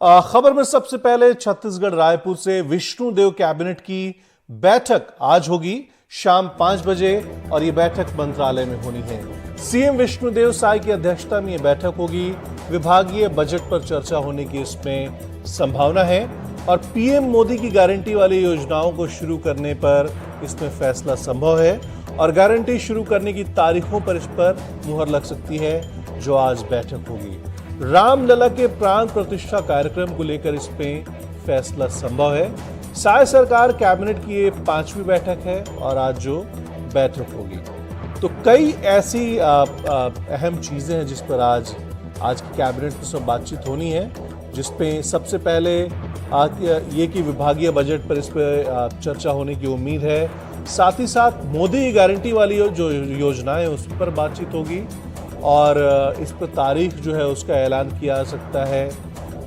खबर में सबसे पहले छत्तीसगढ़ रायपुर से विष्णुदेव कैबिनेट की बैठक आज होगी शाम 5 बजे और ये बैठक मंत्रालय में होनी है। सीएम विष्णुदेव साय की अध्यक्षता में यह बैठक होगी। विभागीय बजट पर चर्चा होने की इसमें संभावना है और पीएम मोदी की गारंटी वाली योजनाओं को शुरू करने पर इसमें फैसला संभव है और गारंटी शुरू करने की तारीखों पर इस पर मुहर लग सकती है, जो आज बैठक होगी। रामलला के प्राण प्रतिष्ठा कार्यक्रम को लेकर इसमें फैसला संभव है। साय सरकार कैबिनेट की ये 5वीं बैठक है और आज जो बैठक होगी तो कई ऐसी अहम चीजें हैं जिस पर आज की कैबिनेट में सब बातचीत होनी है, जिसपे सबसे पहले ये कि विभागीय बजट पर इस पर चर्चा होने की उम्मीद है। साथ ही साथ मोदी की गारंटी वाली जो योजनाएं उस पर बातचीत होगी और इस पर तारीख जो है उसका ऐलान किया जा सकता है।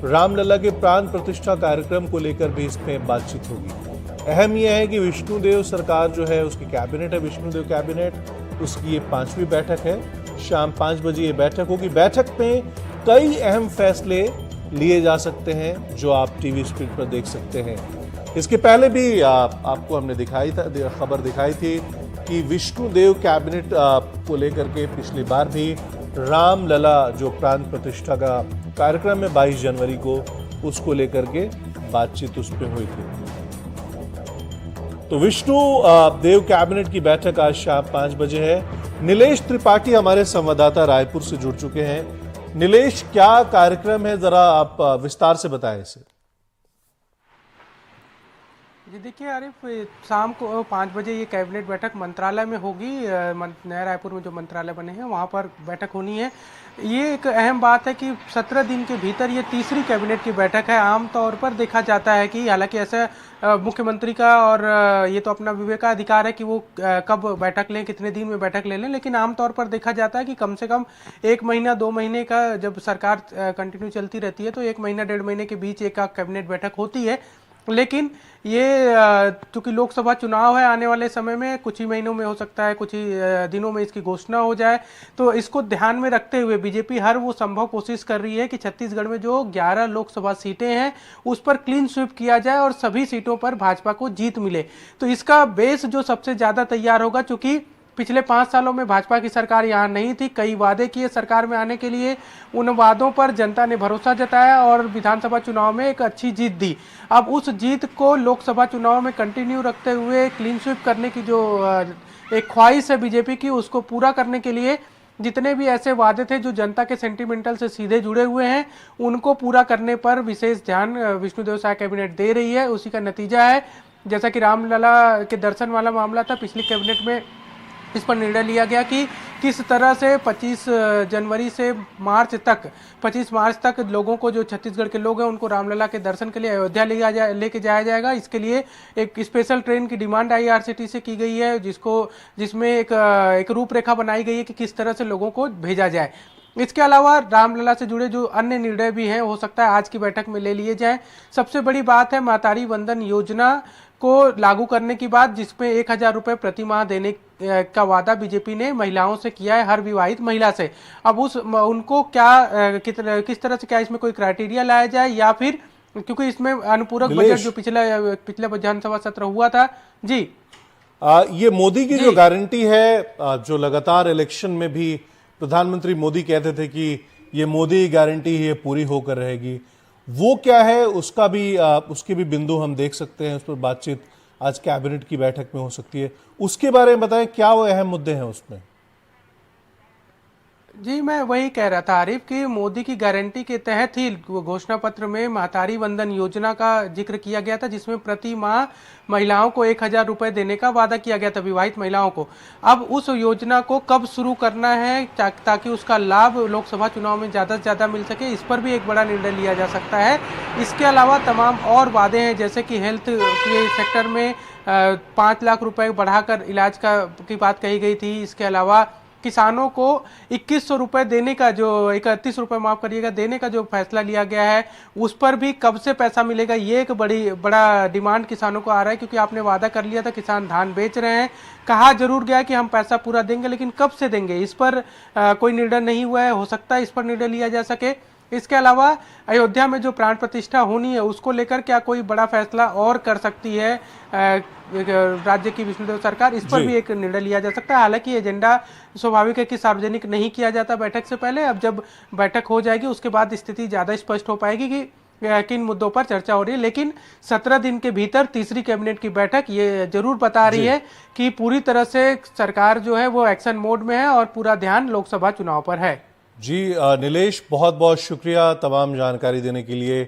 रामलला के प्राण प्रतिष्ठा कार्यक्रम को लेकर भी इसमें बातचीत होगी। अहम यह है कि विष्णुदेव सरकार जो है उसकी कैबिनेट है, विष्णुदेव कैबिनेट, उसकी ये 5वीं बैठक है। शाम 5 बजे ये बैठक होगी। बैठक में कई अहम फैसले लिए जा सकते हैं जो आप टीवी स्क्रीन पर देख सकते हैं। इसके पहले भी आपको हमने खबर दिखाई थी कि विष्णुदेव कैबिनेट को लेकर के पिछली बार भी रामलला जो प्राण प्रतिष्ठा का कार्यक्रम है 22 जनवरी को, उसको लेकर के बातचीत उस पर हुई थी। तो विष्णु देव कैबिनेट की बैठक आज शाम 5 बजे है। नीलेश त्रिपाठी हमारे संवाददाता रायपुर से जुड़ चुके हैं। नीलेश, क्या कार्यक्रम है, जरा आप विस्तार से बताएं इसे। जी देखिए आरिफ, शाम को 5 बजे ये कैबिनेट बैठक मंत्रालय में होगी। नया रायपुर में जो मंत्रालय बने हैं वहाँ पर बैठक होनी है। ये एक अहम बात है कि 17 दिन के भीतर ये तीसरी कैबिनेट की बैठक है। आमतौर पर देखा जाता है कि हालांकि ऐसा मुख्यमंत्री का और ये तो अपना विवेकाधिकार है कि वो कब बैठक लें, कितने दिन में बैठक ले लें, लेकिन आमतौर पर देखा जाता है कि कम से कम 1 महीना 2 महीने का जब सरकार कंटिन्यू चलती रहती है तो 1 महीना 1.5 महीने के बीच एक कैबिनेट बैठक होती है। लेकिन ये चूंकि लोकसभा चुनाव है आने वाले समय में, कुछ ही महीनों में हो सकता है, कुछ ही दिनों में इसकी घोषणा हो जाए, तो इसको ध्यान में रखते हुए बीजेपी हर वो संभव कोशिश कर रही है कि छत्तीसगढ़ में जो 11 लोकसभा सीटें हैं उस पर क्लीन स्वीप किया जाए और सभी सीटों पर भाजपा को जीत मिले। तो इसका बेस जो सबसे ज्यादा तैयार होगा, चूंकि पिछले 5 सालों में भाजपा की सरकार यहाँ नहीं थी, कई वादे किए सरकार में आने के लिए, उन वादों पर जनता ने भरोसा जताया और विधानसभा चुनाव में एक अच्छी जीत दी। अब उस जीत को लोकसभा चुनाव में कंटिन्यू रखते हुए क्लीन स्वीप करने की जो एक ख्वाहिश है बीजेपी की, उसको पूरा करने के लिए जितने भी ऐसे वादे थे जो जनता के सेंटिमेंटल से सीधे जुड़े हुए हैं, उनको पूरा करने पर विशेष ध्यान विष्णुदेव साय कैबिनेट दे रही है। उसी का नतीजा है, जैसा कि रामलला के दर्शन वाला मामला था, पिछली कैबिनेट में इस पर निर्णय लिया गया कि किस तरह से 25 जनवरी से 25 मार्च तक लोगों को, जो छत्तीसगढ़ के लोग हैं, उनको रामलला के दर्शन के लिए अयोध्या लेके जाया जाएगा। इसके लिए एक स्पेशल ट्रेन की डिमांड IRCTC से की गई है, जिसमें एक रूपरेखा बनाई गई है कि किस तरह से लोगों को भेजा जाए। इसके अलावा रामलला से जुड़े जो अन्य निर्णय भी हैं, हो सकता है आज की बैठक में ले लिए जाएं। सबसे बड़ी बात है महतारी वंदन योजना को लागू करने की बात, जिसमें 1000 रुपये प्रति माह देने का वादा बीजेपी ने महिलाओं से किया है, हर विवाहित महिला से। अब उनको किस तरह से, क्या इसमें कोई क्राइटेरिया लाया जाए, या फिर क्योंकि इसमें अनुपूरक बजट जो पिछला विधानसभा सत्र हुआ था जी, ये मोदी की जो गारंटी है, जो लगातार इलेक्शन में भी प्रधानमंत्री मोदी कहते थे कि ये मोदी की गारंटी है, पूरी होकर रहेगी, वो क्या है, उसके भी बिंदु हम देख सकते हैं। उस पर बातचीत आज कैबिनेट की बैठक में हो सकती है। उसके बारे में बताएं, क्या वो अहम मुद्दे हैं उसमें। जी मैं वही कह रहा था आरिफ कि मोदी की गारंटी के तहत ही घोषणा पत्र में महतारी वंदन योजना का जिक्र किया गया था, जिसमें प्रति माह महिलाओं को 1000 रुपये देने का वादा किया गया था, विवाहित महिलाओं को। अब उस योजना को कब शुरू करना है ताकि उसका लाभ लोकसभा चुनाव में ज़्यादा से ज़्यादा मिल सके, इस पर भी एक बड़ा निर्णय लिया जा सकता है। इसके अलावा तमाम और वादे हैं, जैसे कि हेल्थ के सेक्टर में 5 लाख रुपए बढ़ाकर इलाज की बात कही गई थी। इसके अलावा किसानों को 2100 रुपये देने का, जो 31 रुपये माफ करिएगा, देने का जो फैसला लिया गया है, उस पर भी कब से पैसा मिलेगा, ये एक बड़ा डिमांड किसानों को आ रहा है, क्योंकि आपने वादा कर लिया था, किसान धान बेच रहे हैं, कहा जरूर गया कि हम पैसा पूरा देंगे, लेकिन कब से देंगे इस पर कोई निर्णय नहीं हुआ है। हो सकता है इस पर निर्णय लिया जा सके। इसके अलावा अयोध्या में जो प्राण प्रतिष्ठा होनी है उसको लेकर क्या कोई बड़ा फैसला और कर सकती है राज्य की विष्णुदेव सरकार, इस पर जी। भी एक निर्णय लिया जा सकता है। हालांकि एजेंडा स्वाभाविक है कि सार्वजनिक नहीं किया जाता बैठक से पहले। अब जब बैठक हो जाएगी उसके बाद स्थिति ज्यादा स्पष्ट हो पाएगी कि किन मुद्दों पर चर्चा हो रही है। लेकिन 17 दिन के भीतर तीसरी कैबिनेट की बैठक ये जरूर बता रही है कि पूरी तरह से सरकार जो है वो एक्शन मोड में है और पूरा ध्यान लोकसभा चुनाव पर है। जी नीलेश, बहुत बहुत शुक्रिया तमाम जानकारी देने के लिए।